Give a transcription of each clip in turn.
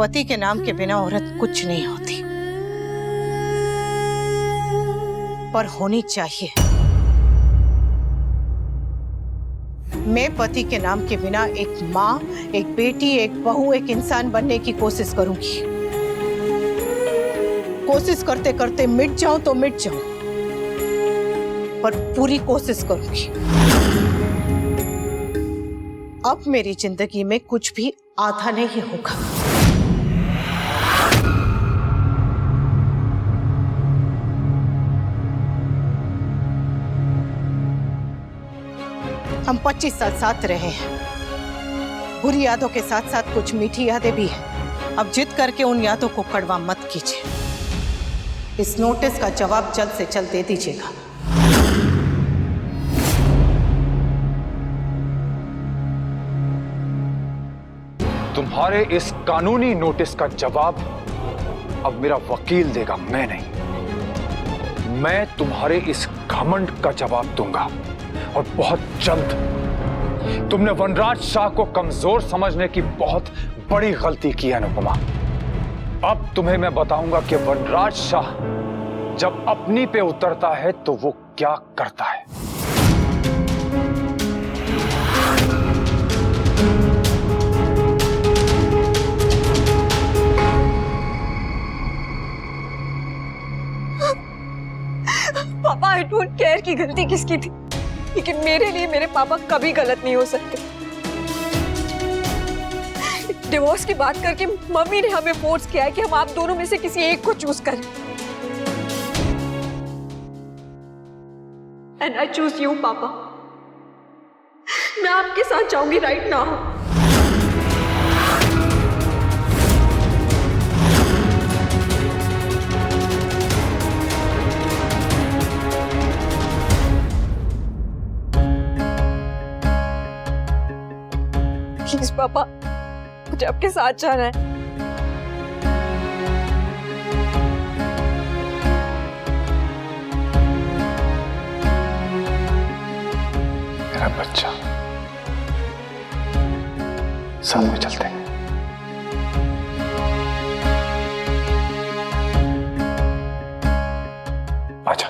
पति के नाम के बिना औरत कुछ नहीं होती, पर होनी चाहिए। मैं पति के नाम के बिना एक माँ, एक बेटी, एक बहू, एक इंसान बनने की कोशिश करूंगी। कोशिश करते करते मिट जाऊं तो मिट जाऊं, पर पूरी कोशिश करूंगी। अब मेरी जिंदगी में कुछ भी आधा नहीं होगा। हम 25 साल साथ रहे हैं। बुरी यादों के साथ साथ कुछ मीठी यादें भी हैं। अब जिद करके उन यादों को कड़वा मत कीजिए। इस नोटिस का जवाब जल्द से जल्द दे दीजिएगा। तुम्हारे इस कानूनी नोटिस का जवाब अब मेरा वकील देगा, मैं नहीं। मैं तुम्हारे इस घमंड का जवाब दूंगा, और बहुत जल्द। तुमने वनराज शाह को कमजोर समझने की बहुत बड़ी गलती की है अनुपमा। अब तुम्हें मैं बताऊंगा कि वनराज शाह जब अपनी पे उतरता है तो वो क्या करता है। पापा, आई डोंट केयर कि गलती किसकी थी, लेकिन मेरे लिए मेरे पापा कभी गलत नहीं हो सकते। डिवोर्स की बात करके मम्मी ने हमें फोर्स किया है कि हम आप दोनों में से किसी एक को चूज करें। एंड आई चूज यू पापा। मैं आपके साथ जाऊंगी राइट नाउ। प्लीज पापा, मुझे आपके साथ जाना है। मेरा बच्चा, सामने चलते हैं। आजा।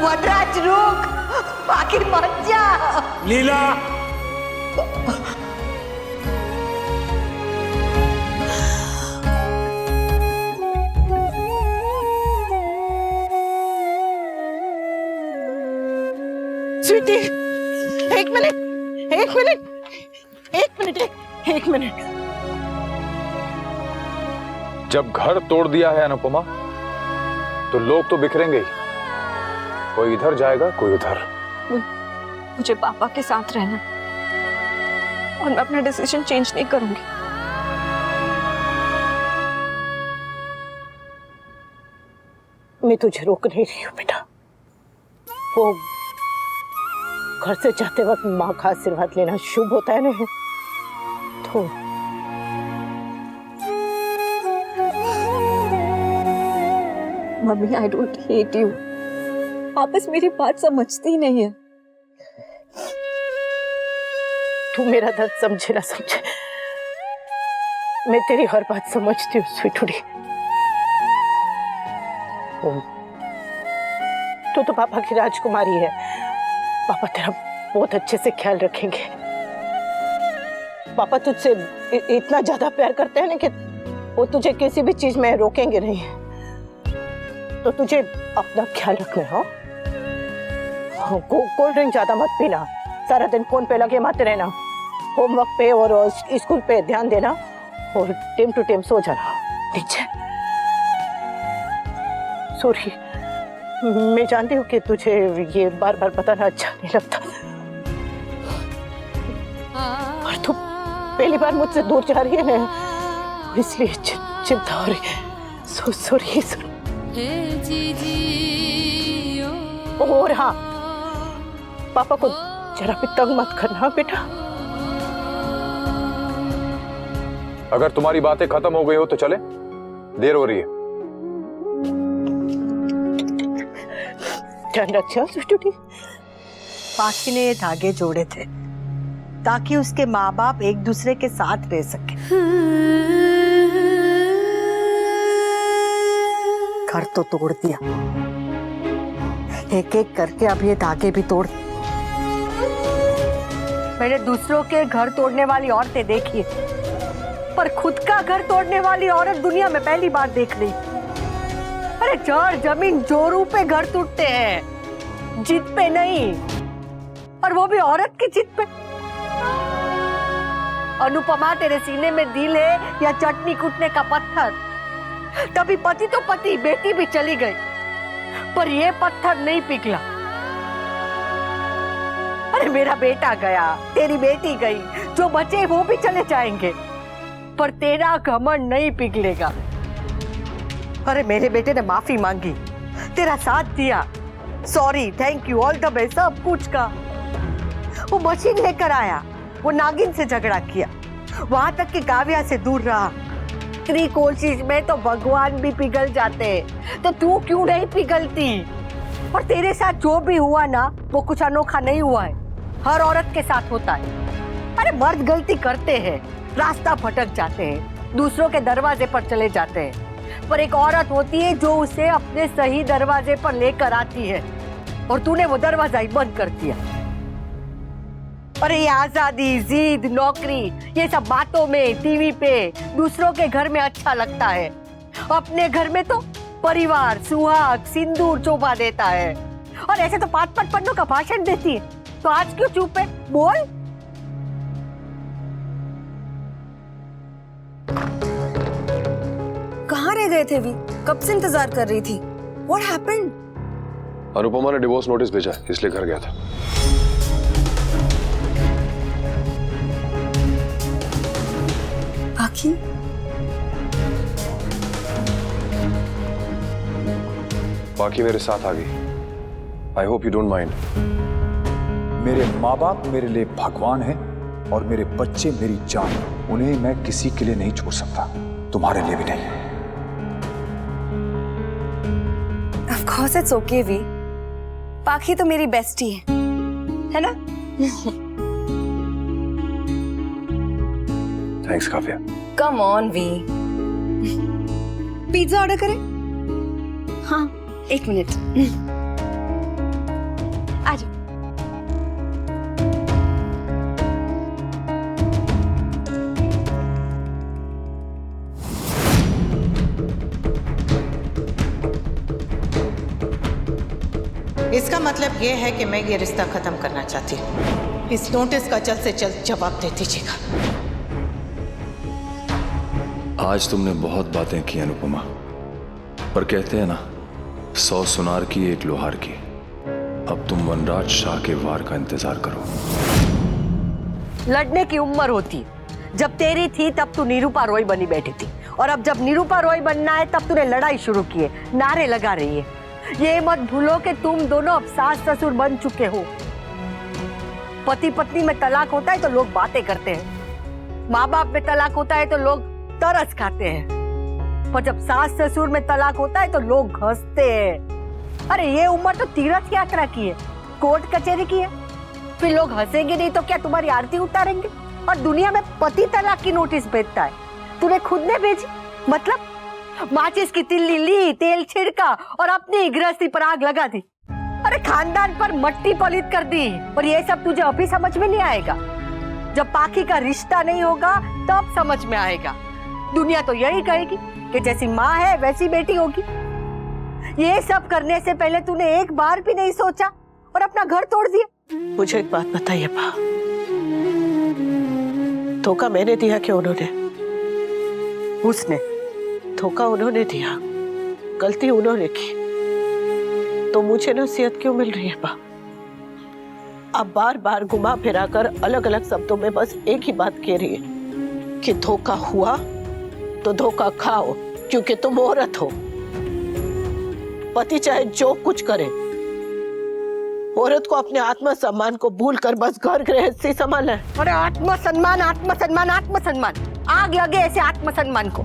वनराज रुक, आखिर मत जा। लीला, स्वीटी, एक मिनट, एक मिनट, एक मिनट, एक मिनट। जब घर तोड़ दिया है अनुपमा, तो लोग तो बिखरेंगे ही। कोई इधर जाएगा, कोई उधर। मुझे पापा के साथ रहना, और मैं अपना डिसीजन चेंज नहीं करूंगी। मैं तुझे रोक नहीं रही हूँ बेटा। वो घर से जाते वक्त माँ का आशीर्वाद लेना शुभ होता है ना, तो mummy, I don't hate you. आप बस मेरी बात समझती नहीं है। तू मेरा दर्द समझे ना समझे, मैं तेरी हर बात समझती हूँ स्वीटुड़ी। तू तो पापा की राजकुमारी है। पापा तेरा बहुत अच्छे से ख्याल रखेंगे। पापा तुझसे इतना ज्यादा प्यार करते हैं ना कि वो तुझे किसी भी चीज में रोकेंगे नहीं। तो तुझे अपना ख्याल रखना है। कोल्ड ड्रिंक ज्यादा मत पीना, सारा दिन फोन पे लगे मत रहना, होमवर्क पे और स्कूल पे ध्यान देना, और टाइम टू टाइम सो जाना, ठीक है? सॉरी, मैं जानती हूँ कि तुझे ये बार बार बताना अच्छा नहीं लगता, और तू पहली बार मुझसे दूर जा रही है ना, इसलिए चिंता हो रही है। सॉरी। और हाँ, पापा को जरा भी तंग मत करना बेटा। अगर तुम्हारी बातें खत्म हो गई हो तो चले, देर हो रही है। पाखी ने ये धागे जोड़े थे ताकि उसके माँ बाप एक दूसरे के साथ रह सके। घर तो तोड़ दिया, एक एक करके अब ये धागे भी तोड़। मैंने दूसरों के घर तोड़ने वाली औरतें देखी है, पर खुद का घर तोड़ने वाली औरत दुनिया में पहली बार देख रही। अरे जड़ जमीन जोरू पे घर टूटते हैं, जिद पे नहीं, और वो भी औरत की जिद पे। अनुपमा, तेरे सीने में दिल है या चटनी कूटने का पत्थर? तभी पति तो पति, बेटी भी चली गई, पर ये पत्थर नहीं पिघला। अरे मेरा बेटा गया, तेरी बेटी गई, जो बचे वो भी चले जाएंगे, पर तेरा घमंड नहीं पिघलेगा। अरे मेरे बेटे ने माफी मांगी, तेरा साथ दिया, sorry, thank you, all the best, सब कुछ का। वो मशीन लेकर आया, वो नागिन से झगड़ा किया, वहां तक कि काव्या से दूर रहा। तेरी कोशिश में तो भगवान भी पिघल जाते, तो तू क्यों नहीं पिघलती? और तेरे साथ जो भी हुआ ना, वो कुछ अनोखा नहीं हुआ है, हर औरत के साथ होता है। अरे मर्द गलती करते हैं, रास्ता भटक जाते हैं, दूसरों के दरवाजे पर चले जाते हैं, पर एक औरत होती है जो उसे अपने सही दरवाजे पर लेकर आती है, और तूने वो दरवाजा ही बंद कर दिया। अरे ये आजादी, जिद, नौकरी, ये सब बातों में, टीवी पे, दूसरों के घर में अच्छा लगता है, अपने घर में तो परिवार, सुहाग, सिंदूर चोभा देता है। और ऐसे तो 5-5 पन्नों का भाषण देती है, तो आज क्यों चुप है? बोल। कहाँ रह गए थे वी? कब से इंतजार कर रही थी? What happened? अनुपमा ने डिवोर्स नोटिस भेजा, इसलिए घर गया था। पाखी? बाकी मेरे साथ आ गई। I hope you don't mind. मेरे माँ बाप मेरे लिए भगवान हैं और मेरे बच्चे मेरी जान। उन्हें मैं किसी के लिए नहीं छोड़ सकता, तुम्हारे लिए भी नहीं। Of course it's okay वी। पाखी तो मेरी बेस्टी है ना? थैंक्स काव्या। Come on वी। पिज्जा ऑर्डर करें? हाँ, 1 मिनट। आ जाओ। इसका मतलब यह है कि मैं ये रिश्ता खत्म करना चाहती हूँ। इस नोटिस का जल्द से जल्द जवाब दे दीजिएगा। आज तुमने बहुत बातें की अनुपमा, पर कहते हैं ना, 100 सुनार की 1 लोहार की। अब तुम वनराज शाह के वार का इंतजार करो। लड़ने की उम्र होती, जब तेरी थी तब तू निरूपा रॉय बनी बैठी थी, और अब जब निरूपा रॉय बनना है तब तूने लड़ाई शुरू की है, नारे लगा रही है। ये मत भूलो कि तुम दोनों अब सास ससुर बन चुके हो। पति पत्नी में तलाक होता है तो लोग बातें करते हैं, माँ बाप में तलाक होता है तो लोग तरस खाते हैं, पर जब सास ससुर में तलाक होता है तो लोग हंसते हैं। अरे ये उम्र तो तीर्थ यात्रा की है, कोर्ट कचहरी की है। फिर लोग हंसेंगे नहीं तो क्या तुम्हारी आरती उतारेंगे? और दुनिया में पति तलाक की नोटिस भेजता है, तूने खुद ने भेजी? मतलब माचिस की तिल्ली ली, तेल छिड़का और अपनी गृहस्थी पर आग लगा दी। अरे खानदान पर मट्टी पलित कर दी। और ये सब तुझे अभी समझ में नहीं आएगा, जब पाखी का रिश्ता नहीं होगा तब समझ में आएगा। दुनिया तो यही कहेगी कि जैसी माँ है वैसी बेटी होगी। ये सब करने से पहले तूने एक बार भी नहीं सोचा और अपना घर तोड़ दिया। मुझे एक बात बताइए पा, धोखा मैंने दिया कि उन्होंने? उसने धोखा उन्होंने दिया, गलती उन्होंने की, तो मुझे नसीहत क्यों मिल रही है पा? अब बार बार घुमा फिरा कर अलग अलग शब्दों में बस एक ही बात कह रही है कि धोखा हुआ तो धोखा खाओ, क्योंकि तुम औरत हो। पति चाहे जो कुछ करे, औरत को अपने आत्मसम्मान को भूलकर बस घर गृहस्थी संभालना है। अरे आत्मसम्मान, आत्मसम्मान, आत्मसम्मान, आग लगे ऐसे आत्मसम्मान को।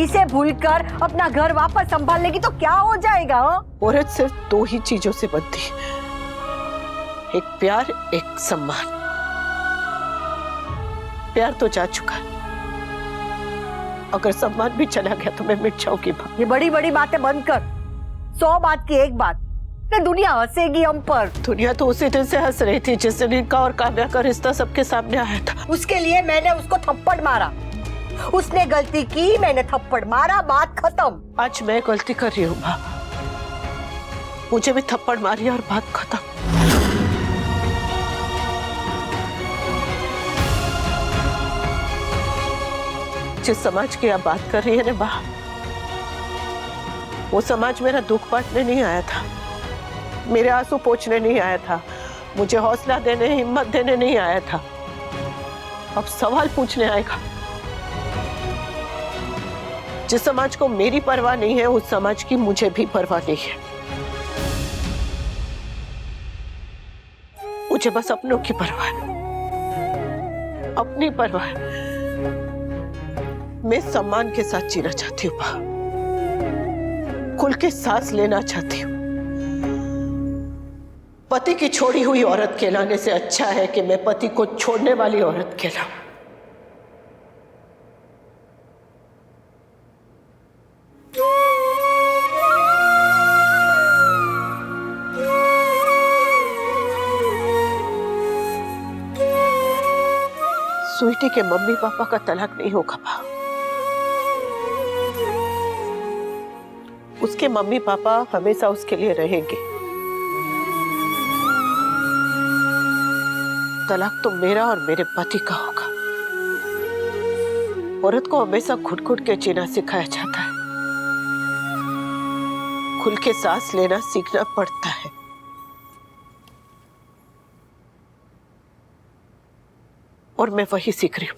इसे भूलकर अपना घर वापस संभाल लेगी तो क्या हो जाएगा? औरत सिर्फ दो ही चीजों से बनती है, एक प्यार, एक सम्मान। प्यार तो जा चुका है, अगर सम्मान भी चला गया तो मैं मिट जाऊंगी। ये बड़ी बड़ी बातें बंद कर। 100 बात की एक बात, दुनिया हंसेगी हम पर। दुनिया तो उसी दिन से हंस रही थी जिस दिन इनका और काव्या का रिश्ता सबके सामने आया था। उसके लिए मैंने उसको थप्पड़ मारा। उसने गलती की, मैंने थप्पड़ मारा, बात खत्म। आज मैं गलती कर रही हूँ माँ, मुझे भी थप्पड़ मारी और बात खत्म। जिस समाज की आप बात कर रही है ना माँ, वो समाज मेरा दुख बांटने नहीं आया था, मेरे आंसू पोंछने नहीं आया था, मुझे हौसला देने, हिम्मत देने नहीं आया था। अब सवाल पूछने आएगा। जिस समाज को मेरी परवाह नहीं है, उस समाज की मुझे भी परवाह नहीं है। मुझे बस अपनों की परवाह है, अपनी परवाह है। मैं सम्मान के साथ जीना चाहती हूँ, खुल के सांस लेना चाहती हूँ। पति की छोड़ी हुई औरत कहलाने से अच्छा है कि मैं पति को छोड़ने वाली औरत कहलाऊं। स्वीटी के मम्मी पापा का तलाक नहीं होगा बा। उसके मम्मी पापा हमेशा उसके लिए रहेंगे। तलाक तो मेरा और मेरे पति का होगा। औरत को हमेशा घुट घुट के जीना सिखाया जाता है, खुल के सांस लेना सीखना पड़ता है। और मैं वही सीख रही हूँ।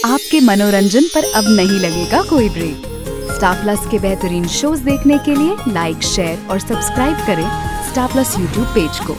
आपके मनोरंजन पर अब नहीं लगेगा कोई ब्रेक। स्टार प्लस के बेहतरीन शोज देखने के लिए लाइक, शेयर और सब्सक्राइब करें स्टार प्लस यूट्यूब पेज को।